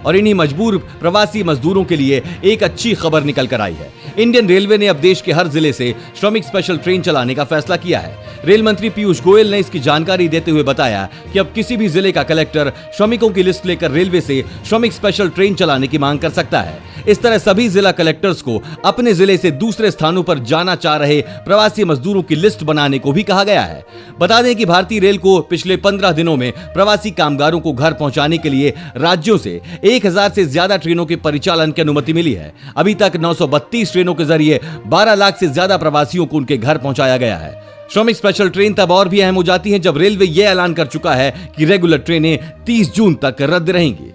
और इन्हीं मजबूर प्रवासी मजदूरों के लिए एक अच्छी खबर निकल कर आई है। इंडियन रेलवे ने अब देश के हर जिले से श्रमिक स्पेशल ट्रेन चलाने का फैसला किया है। रेल मंत्री पीयूष गोयल ने इसकी जानकारी देते हुए बताया कि अब किसी भी जिले का कलेक्टर श्रमिकों की लिस्ट लेकर रेलवे से श्रमिक स्पेशल ट्रेन चलाने की मांग कर सकता है। इस तरह सभी जिला कलेक्टर्स को अपने जिले से दूसरे स्थानों पर जाना चाह रहे प्रवासी मजदूरों की लिस्ट बनाने को भी कहा गया है। बता दें कि भारतीय रेल को पिछले 15 दिनों में प्रवासी कामगारों को घर पहुंचाने के लिए राज्यों से 1000 से ज्यादा ट्रेनों के परिचालन की अनुमति मिली है। अभी तक 932 ट्रेनों के जरिए 12 लाख से ज्यादा प्रवासियों को उनके घर पहुंचाया गया है। श्रमिक स्पेशल ट्रेन तब और भी अहम हो जाती है जब रेलवे यह ऐलान कर चुका है कि रेगुलर ट्रेनें 30 जून तक रद्द रहेंगी।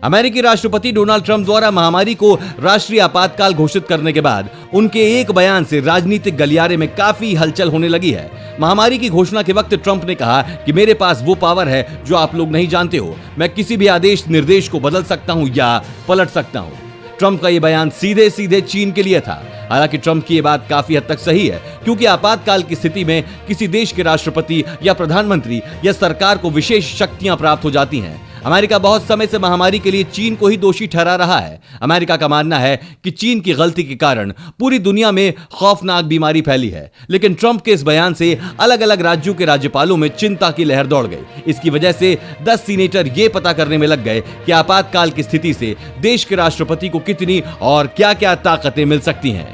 अमेरिकी राष्ट्रपति डोनाल्ड ट्रंप द्वारा महामारी को राष्ट्रीय आपातकाल घोषित करने के बाद उनके एक बयान से राजनीतिक गलियारे में काफी हलचल होने लगी है। महामारी की घोषणा के वक्त ट्रंप ने कहा कि मेरे पास वो पावर है जो आप लोग नहीं जानते हो, मैं किसी भी आदेश निर्देश को बदल सकता हूं या पलट सकता हूं। ट्रंप का यह बयान सीधे सीधे चीन के लिए था। हालांकि ट्रंप की यह बात काफी हद तक सही है, क्योंकि आपातकाल की स्थिति में किसी देश के राष्ट्रपति या प्रधानमंत्री या सरकार को विशेष शक्तियां प्राप्त हो जाती हैं। अमेरिका बहुत समय से महामारी के लिए चीन को ही दोषी ठहरा रहा है। अमेरिका का मानना है कि चीन की गलती के कारण पूरी दुनिया में खौफनाक बीमारी फैली है, लेकिन ट्रंप के इस बयान से अलग अलग राज्यों के राज्यपालों में चिंता की लहर दौड़ गई। इसकी वजह से 10 सीनेटर ये पता करने में लग गए कि आपातकाल की स्थिति से देश के राष्ट्रपति को कितनी और क्या क्या ताकतें मिल सकती हैं।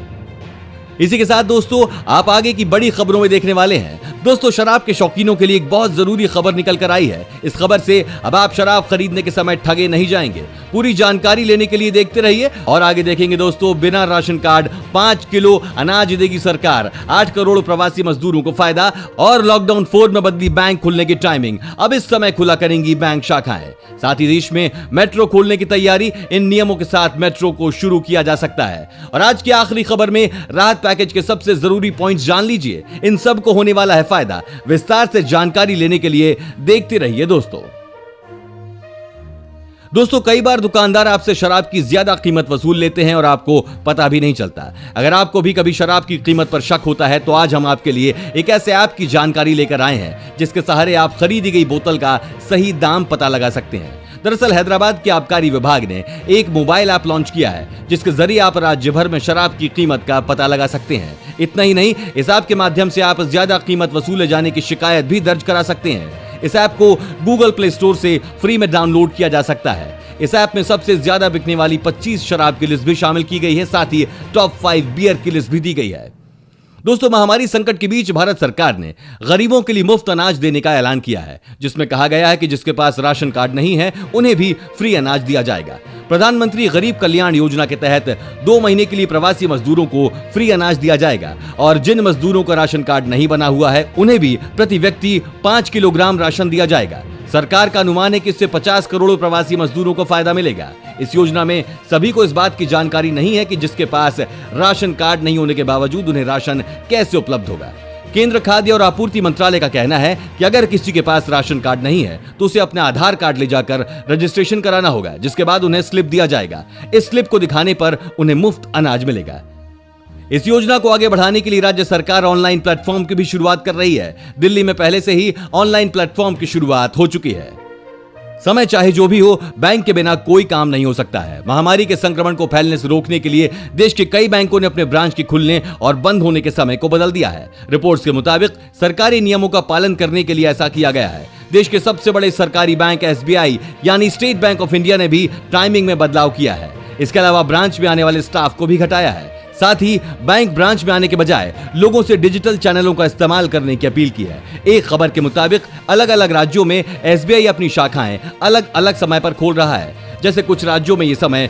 इसी के साथ दोस्तों, आप आगे की बड़ी खबरों में देखने वाले हैं। दोस्तों, शराब के शौकीनों के लिए एक बहुत जरूरी खबर निकल कर आई है। इस खबर से अब आप शराब खरीदने के समय ठगे नहीं जाएंगे। पूरी जानकारी लेने के लिए देखते रहिए और आगे देखेंगे दोस्तों। बिना राशन कार्ड 5 किलो अनाज देगी सरकार, 8 करोड़ प्रवासी मजदूरों को फायदा और लॉकडाउन 4 में बदली बैंक खुलने की टाइमिंग। अब इस समय खुला करेंगी बैंक शाखाएं। साथ ही देश में मेट्रो खोलने की तैयारी, इन नियमों के साथ मेट्रो को शुरू किया जा सकता है। और आज की आखिरी खबर में राहत पैकेज के सबसे जरूरी पॉइंट्स जान लीजिए। इन सब को होने वाला है फायदा। विस्तार से जानकारी लेने के लिए देखते रहिए दोस्तों, कई बार दुकानदार आपसे शराब की ज्यादा कीमत वसूल लेते हैं और आपको पता भी नहीं चलता। अगर आपको भी कभी शराब की कीमत पर शक होता है तो आज हम आपके लिए एक ऐसे ऐप की जानकारी लेकर आए हैं जिसके सहारे आप खरीदी गई बोतल का सही दाम पता लगा सकते हैं। दरअसल हैदराबाद के आबकारी विभाग ने एक मोबाइल ऐप लॉन्च किया है जिसके जरिए आप राज्य भर में शराब की कीमत का पता लगा सकते हैं। इतना ही नहीं, इस ऐप के माध्यम से आप ज्यादा कीमत वसूले जाने की शिकायत भी दर्ज करा सकते हैं। इस ऐप को गूगल प्ले स्टोर से फ्री में डाउनलोड किया जा सकता है। इस ऐप में सबसे ज्यादा बिकने वाली 25 शराब की लिस्ट भी शामिल की गई है। साथ ही टॉप 5 बियर की लिस्ट भी दी गई है। दोस्तों, महामारी संकट के बीच भारत सरकार ने गरीबों के लिए मुफ्त अनाज देने का ऐलान किया है, जिसमें कहा गया है कि जिसके पास राशन कार्ड नहीं है उन्हें भी फ्री अनाज दिया जाएगा। प्रधानमंत्री गरीब कल्याण योजना के तहत 2 महीने के लिए प्रवासी मजदूरों को फ्री अनाज दिया जाएगा और जिन मजदूरों का राशन कार्ड नहीं बना हुआ है उन्हें भी प्रति व्यक्ति 5 किलोग्राम राशन दिया जाएगा। सरकार का अनुमान है कि इससे 50 करोड़ प्रवासी मजदूरों को फायदा मिलेगा। इस योजना में सभी को इस बात की जानकारी नहीं है कि जिसके पास राशन कार्ड नहीं होने के बावजूद उन्हें राशन कैसे उपलब्ध होगा। केंद्र खाद्य और आपूर्ति मंत्रालय का कहना है कि अगर किसी के पास राशन कार्ड नहीं है तो उसे अपना आधार कार्ड ले जाकर रजिस्ट्रेशन कराना होगा, जिसके बाद उन्हें स्लिप दिया जाएगा। इस स्लिप को दिखाने पर उन्हें मुफ्त अनाज मिलेगा। इस योजना को आगे बढ़ाने के लिए राज्य सरकार ऑनलाइन प्लेटफॉर्म की भी शुरुआत कर रही है। दिल्ली में पहले से ही ऑनलाइन प्लेटफॉर्म की शुरुआत हो चुकी है। समय चाहे जो भी हो, बैंक के बिना कोई काम नहीं हो सकता है। महामारी के संक्रमण को फैलने से रोकने के लिए देश के कई बैंकों ने अपने ब्रांच के खुलने और बंद होने के समय को बदल दिया है। रिपोर्ट्स के मुताबिक सरकारी नियमों का पालन करने के लिए ऐसा किया गया है। देश के सबसे बड़े सरकारी बैंक SBI यानी स्टेट बैंक ऑफ इंडिया ने भी टाइमिंग में बदलाव किया है। इसके अलावा ब्रांच में आने वाले स्टाफ को भी घटाया है। साथ ही बैंक ब्रांच में आने के बजाय लोगों से डिजिटल चैनलों का इस्तेमाल करने की अपील की है। एक खबर के मुताबिक अलग अलग राज्यों में SBI अपनी शाखाएं अलग अलग समय पर खोल रहा है। जैसे कुछ राज्यों में ये समय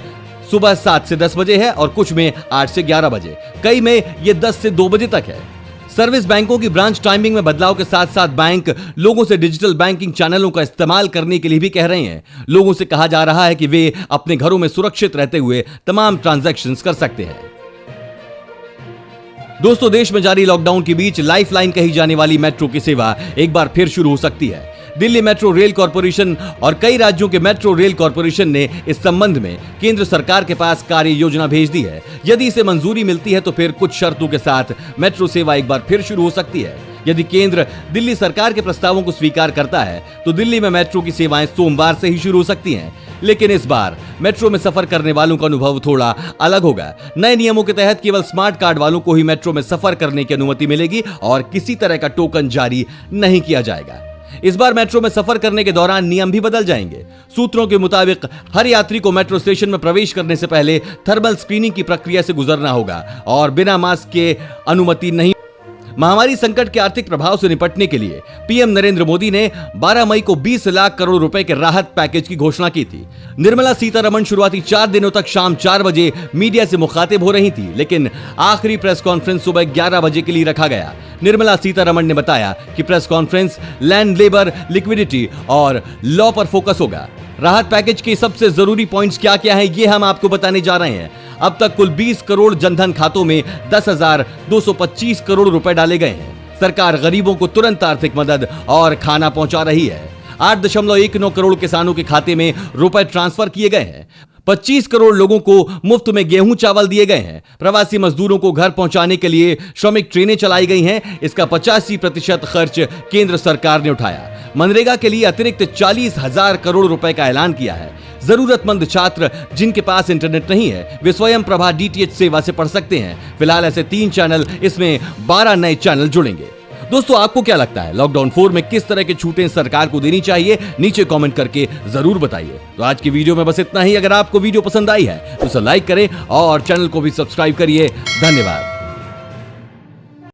सुबह 7 से 10 बजे है और कुछ में 8 से 11 बजे, कई में ये 10 से 2 बजे तक है। सर्विस बैंकों की ब्रांच टाइमिंग में बदलाव के साथ साथ बैंक लोगों से डिजिटल बैंकिंग चैनलों का इस्तेमाल करने के लिए भी कह रहे हैं। लोगों से कहा जा रहा है कि वे अपने घरों में सुरक्षित रहते हुए तमाम ट्रांजैक्शंस कर सकते हैं। दोस्तों, देश में जारी लॉकडाउन के बीच लाइफलाइन कही जाने वाली मेट्रो की सेवा एक बार फिर शुरू हो सकती है। दिल्ली मेट्रो रेल कॉर्पोरेशन और कई राज्यों के मेट्रो रेल कॉर्पोरेशन ने इस संबंध में केंद्र सरकार के पास कार्य योजना भेज दी है। यदि इसे मंजूरी मिलती है तो फिर कुछ शर्तों के साथ मेट्रो सेवा एक बार फिर शुरू हो सकती है। यदि केंद्र दिल्ली सरकार के प्रस्तावों को स्वीकार करता है तो दिल्ली में मेट्रो की सेवाएं सोमवार से ही शुरू हो सकती हैं। लेकिन इस बार मेट्रो में सफर करने वालों का अनुभव थोड़ा अलग होगा। नए नियमों के तहत केवल स्मार्ट कार्ड वालों को ही मेट्रो में सफर करने की अनुमति मिलेगी और किसी तरह का टोकन जारी नहीं किया जाएगा। इस बार मेट्रो में सफर करने के दौरान नियम भी बदल जाएंगे। सूत्रों के मुताबिक हर यात्री को मेट्रो स्टेशन में प्रवेश करने से पहले थर्मल स्क्रीनिंग की प्रक्रिया से गुजरना होगा और बिना मास्क के अनुमति नहीं। महामारी संकट के आर्थिक प्रभाव से निपटने के लिए पीएम नरेंद्र मोदी ने 12 मई को 20 लाख करोड़ रुपए के राहत पैकेज की घोषणा की थी। निर्मला सीतारमण शुरुआती 4 दिनों तक शाम 4 बजे मीडिया से मुखातिब हो रही थी, लेकिन आखिरी प्रेस कॉन्फ्रेंस सुबह 11 बजे के लिए रखा गया। निर्मला सीतारमण ने बताया कि press conference land, labour, liquidity और लॉ पर फोकस होगा। राहत पैकेज के सबसे जरूरी पॉइंट्स क्या क्या हैं, ये हम आपको बताने जा रहे हैं। अब तक कुल 20 करोड़ जनधन खातों में 10,225 करोड़ रुपए डाले गए हैं। सरकार गरीबों को तुरंत आर्थिक मदद और खाना पहुंचा रही है। 8.19 करोड़ किसानों के खाते में रुपए ट्रांसफर किए गए हैं। 25 करोड़ लोगों को मुफ्त में गेहूं चावल दिए गए हैं। प्रवासी मजदूरों को घर पहुंचाने के लिए श्रमिक ट्रेनें चलाई गई हैं। इसका 85% खर्च केंद्र सरकार ने उठाया। मनरेगा के लिए अतिरिक्त 40,000 करोड़ रुपए का ऐलान किया है। जरूरतमंद छात्र जिनके पास इंटरनेट नहीं है वे स्वयं प्रभा डीटीएच सेवा से पढ़ सकते हैं। फिलहाल ऐसे 3 चैनल, इसमें 12 नए चैनल जुड़ेंगे। दोस्तों, आपको क्या लगता है लॉकडाउन 4 में किस तरह की छूटें सरकार को देनी चाहिए? नीचे कमेंट करके जरूर बताइए। तो आज की वीडियो में बस इतना ही। अगर आपको वीडियो पसंद आई है तो उसे लाइक करें और चैनल को भी सब्सक्राइब करिए। धन्यवाद।